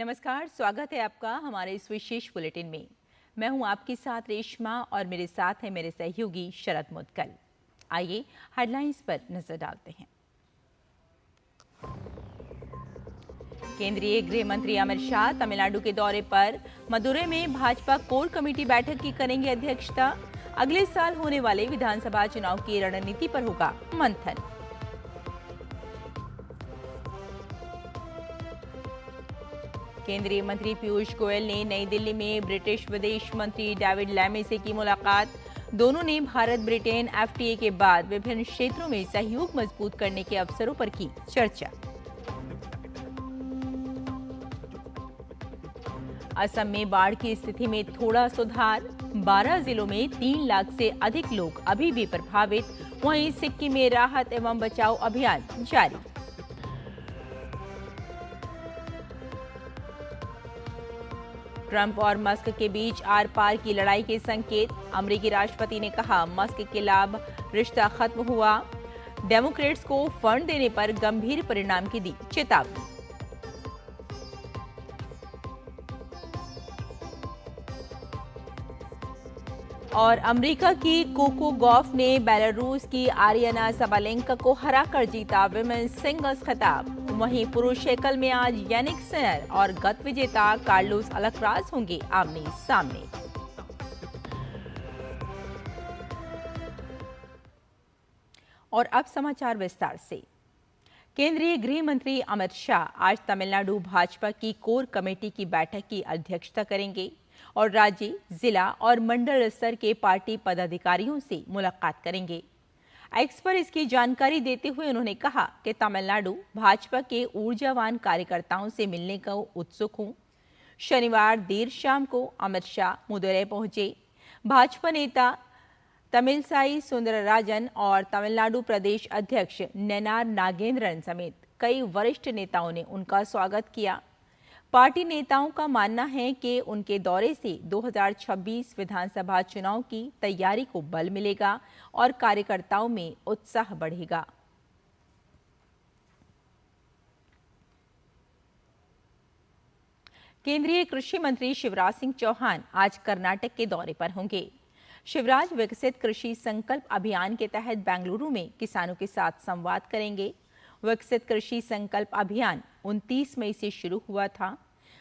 नमस्कार, स्वागत है आपका हमारे इस विशेष बुलेटिन में। मैं हूं आपके साथ रेशमा और मेरे साथ है मेरे सहयोगी शरद मुदगल। आइए हेडलाइंस पर नजर डालते हैं। केंद्रीय गृह मंत्री अमित शाह तमिलनाडु के दौरे पर मदुरै में भाजपा कोर कमेटी बैठक की करेंगे अध्यक्षता। अगले साल होने वाले विधानसभा चुनाव की रणनीति पर होगा मंथन। केंद्रीय मंत्री पीयूष गोयल ने नई दिल्ली में ब्रिटिश विदेश मंत्री डेविड लैमी से की मुलाकात। दोनों ने भारत ब्रिटेन एफटीए के बाद विभिन्न क्षेत्रों में सहयोग मजबूत करने के अवसरों पर की चर्चा। असम में बाढ़ की स्थिति में थोड़ा सुधार। 12 जिलों में 3 लाख से अधिक लोग अभी भी प्रभावित। वहीं सिक्किम में राहत एवं बचाव अभियान जारी। ट्रंप और मस्क के बीच आर पार की लड़ाई के संकेत। अमेरिकी राष्ट्रपति ने कहा मस्क के खिलाफ रिश्ता खत्म हुआ। डेमोक्रेट्स को फंड देने पर गंभीर परिणाम की दी चेतावनी। और अमेरिका की कोको गॉफ ने बेलारूस की आरियाना साबालेंका को हराकर जीता विमेंस सिंगल्स खिताब। वहीं पुरुष एकल में आज यानिक सिनर और गत विजेता कार्लोस अल्कराज होंगे आमने सामने। और अब समाचार विस्तार से। केंद्रीय गृह मंत्री अमित शाह आज तमिलनाडु भाजपा की कोर कमेटी की बैठक की अध्यक्षता करेंगे और राज्य, जिला और मंडल स्तर के पार्टी पदाधिकारियों से मुलाकात करेंगे। एक्स पर इसकी जानकारी देते हुए उन्होंने कहा कि तमिलनाडु भाजपा के ऊर्जावान कार्यकर्ताओं से मिलने का उत्सुक हूं। शनिवार देर शाम को अमित शाह मदुरै पहुंचे। भाजपा नेता तमिलसाई सुंदरराजन और तमिलनाडु प्रदेश अध्यक्ष नैनार नागेंद्रन समेत कई वरिष्ठ नेताओं ने उनका स्वागत किया। पार्टी नेताओं का मानना है कि उनके दौरे से 2026 विधानसभा चुनाव की तैयारी को बल मिलेगा और कार्यकर्ताओं में उत्साह बढ़ेगा। केंद्रीय कृषि मंत्री शिवराज सिंह चौहान आज कर्नाटक के दौरे पर होंगे। शिवराज विकसित कृषि संकल्प अभियान के तहत बेंगलुरु में किसानों के साथ संवाद करेंगे। विकसित कृषि संकल्प अभियान 29 मई से शुरू हुआ था,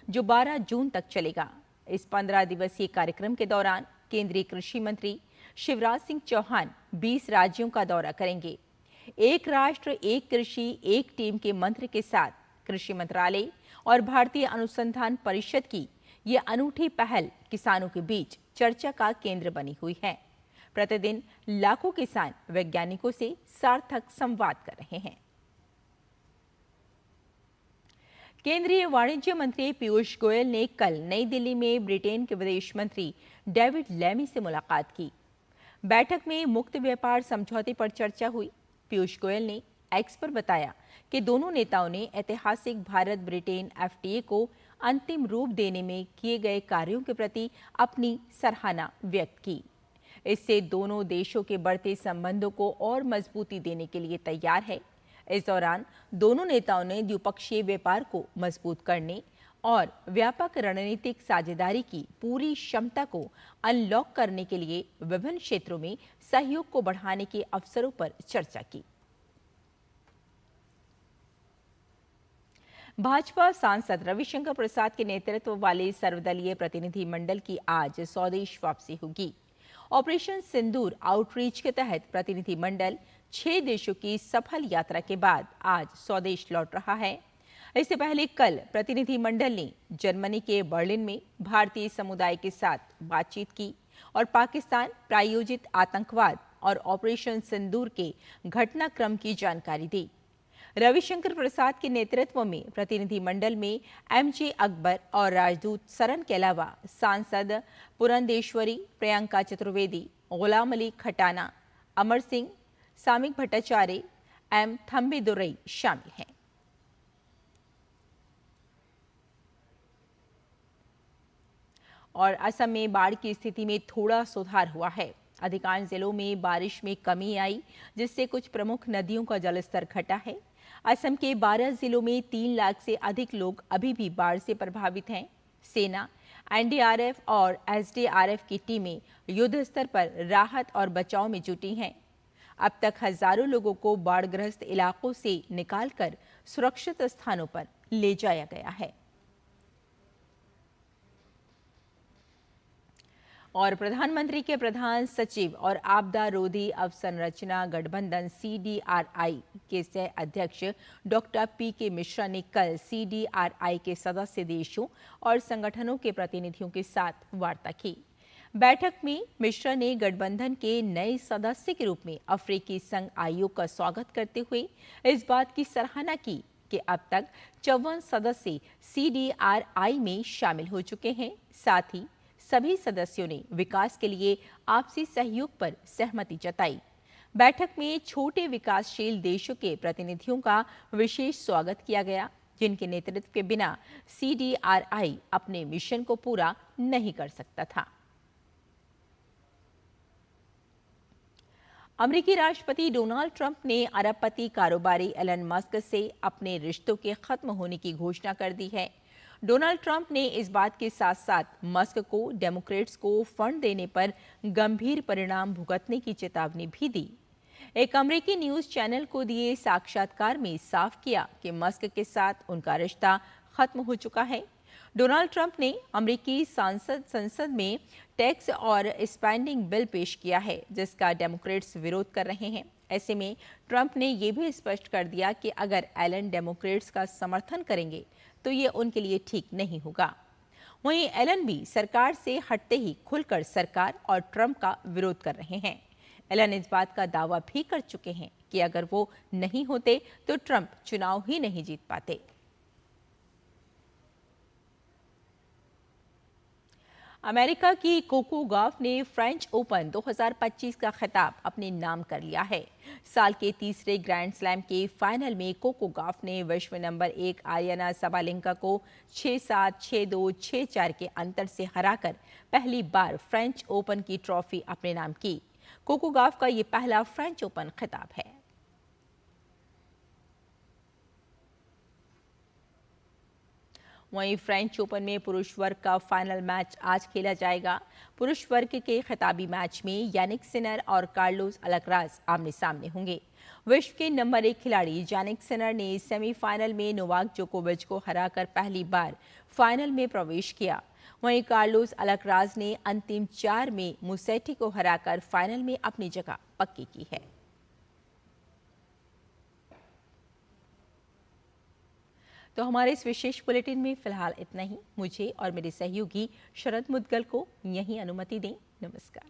जो 12 जून तक चलेगा। इस 15 दिवसीय कार्यक्रम के दौरान केंद्रीय कृषि मंत्री शिवराज सिंह चौहान 20 राज्यों का दौरा करेंगे। एक राष्ट्र एक कृषि एक टीम के मंत्र के साथ कृषि मंत्रालय और भारतीय अनुसंधान परिषद की ये अनूठी पहल किसानों के बीच चर्चा का केंद्र बनी हुई है। प्रतिदिन लाखों किसान वैज्ञानिकों से सार्थक संवाद कर रहे हैं। केंद्रीय वाणिज्य मंत्री पीयूष गोयल ने कल नई दिल्ली में ब्रिटेन के विदेश मंत्री डेविड लैमी से मुलाकात की। बैठक में मुक्त व्यापार समझौते पर चर्चा हुई। पीयूष गोयल ने एक्स पर बताया कि दोनों नेताओं ने ऐतिहासिक भारत ब्रिटेन एफटीए को अंतिम रूप देने में किए गए कार्यों के प्रति अपनी सराहना व्यक्त की। इससे दोनों देशों के बढ़ते संबंधों को और मजबूती देने के लिए तैयार है। इस दौरान दोनों नेताओं ने द्विपक्षीय व्यापार को मजबूत करने और व्यापक रणनीतिक साझेदारी की पूरी क्षमता को अनलॉक करने के लिए विभिन्न क्षेत्रों में सहयोग को बढ़ाने के अवसरों पर चर्चा की। भाजपा सांसद रविशंकर प्रसाद के नेतृत्व वाले सर्वदलीय प्रतिनिधि मंडल की आज स्वदेश वापसी होगी। ऑपरेशन सिंदूर आउटरीच के तहत प्रतिनिधि मंडल 6 देशों की सफल यात्रा के बाद आज स्वदेश लौट रहा है। इससे पहले कल प्रतिनिधि मंडल ने जर्मनी के बर्लिन में भारतीय समुदाय के साथ बातचीत की और पाकिस्तान प्रायोजित आतंकवाद और ऑपरेशन सिंदूर के घटनाक्रम की जानकारी दी। रविशंकर प्रसाद के नेतृत्व में प्रतिनिधि मंडल में एमजे अकबर और राजदूत सरन के अलावा सांसद पुरंदेश्वरी, प्रियंका चतुर्वेदी, गुलाम अली खटाना, अमर सिंह, सामिक भट्टाचार्य, एम थम्बीदुरई शामिल हैं। और असम में बाढ़ की स्थिति में थोड़ा सुधार हुआ है। अधिकांश जिलों में बारिश में कमी आई, जिससे कुछ प्रमुख नदियों का जलस्तर घटा है। असम के 12 जिलों में 3 लाख से अधिक लोग अभी भी बाढ़ से प्रभावित हैं। सेना, एनडीआरएफ और एसडीआरएफ की टीमें युद्ध स्तर पर राहत और बचाव में जुटी हैं। अब तक हजारों लोगों को बाढ़ग्रस्त इलाकों से निकालकर सुरक्षित स्थानों पर ले जाया गया है। और प्रधानमंत्री के प्रधान सचिव और आपदा रोधी अवसंरचना गठबंधन सीडीआरआई के सह अध्यक्ष डॉक्टर पीके मिश्रा ने कल सीडीआरआई के सदस्य देशों और संगठनों के प्रतिनिधियों के साथ वार्ता की। बैठक में मिश्रा ने गठबंधन के नए सदस्य के रूप में अफ्रीकी संघ आयोग का स्वागत करते हुए इस बात की सराहना की कि अब तक 54 सदस्य सीडीआरआई में शामिल हो चुके हैं। साथ ही सभी सदस्यों ने विकास के लिए आपसी सहयोग पर सहमति जताई। बैठक में छोटे विकासशील देशों के प्रतिनिधियों का विशेष स्वागत किया गया, जिनके नेतृत्व के बिना सीडीआरआई अपने मिशन को पूरा नहीं कर सकता था। अमेरिकी राष्ट्रपति डोनाल्ड ट्रंप ने अरबपति कारोबारी एलन मस्क से अपने रिश्तों के खत्म होने की घोषणा कर दी है। डोनाल्ड ट्रंप ने इस बात के साथ साथ मस्क को डेमोक्रेट्स को फंड देने पर गंभीर परिणाम भुगतने की चेतावनी भी दी। एक अमेरिकी न्यूज चैनल को दिए साक्षात्कार में साफ किया कि मस्क के साथ उनका रिश्ता खत्म हो चुका है। डोनाल्ड ट्रंप ने अमेरिकी संसद में टैक्स और स्पेंडिंग बिल पेश किया है, जिसका डेमोक्रेट्स विरोध कर रहे हैं। ऐसे में ट्रंप ने यह भी स्पष्ट कर दिया कि अगर एलन डेमोक्रेट्स का समर्थन करेंगे तो ये उनके लिए ठीक नहीं होगा। वहीं एलन भी सरकार से हटते ही खुलकर सरकार और ट्रंप का विरोध कर रहे हैं। एलन इस बात का दावा भी कर चुके हैं कि अगर वो नहीं होते तो ट्रंप चुनाव ही नहीं जीत पाते। अमेरिका की कोको गॉफ ने फ्रेंच ओपन 2025 का खिताब अपने नाम कर लिया है। साल के तीसरे ग्रैंड स्लैम के फाइनल में कोको गॉफ ने विश्व नंबर 1 आरियाना साबालेंका को 6-7, 6-2, 6-4 के अंतर से हराकर पहली बार फ्रेंच ओपन की ट्रॉफी अपने नाम की। कोको गॉफ का ये पहला फ्रेंच ओपन खिताब है। वहीं फ्रेंच ओपन में पुरुष वर्ग का फाइनल मैच आज खेला जाएगा। पुरुष वर्ग के खिताबी मैच में यानिक सिनर और कार्लोस अल्कराज आमने सामने होंगे। विश्व के नंबर 1 खिलाड़ी यानिक सिनर ने सेमीफाइनल में नोवाक जोकोविच को हराकर पहली बार फाइनल में प्रवेश किया। वहीं कार्लोस अल्कराज ने अंतिम 4 में मुसेटी को हराकर फाइनल में अपनी जगह पक्की की है। तो हमारे इस विशेष बुलेटिन में फिलहाल इतना ही। मुझे और मेरे सहयोगी शरद मुदगल को यहीं अनुमति दें। नमस्कार।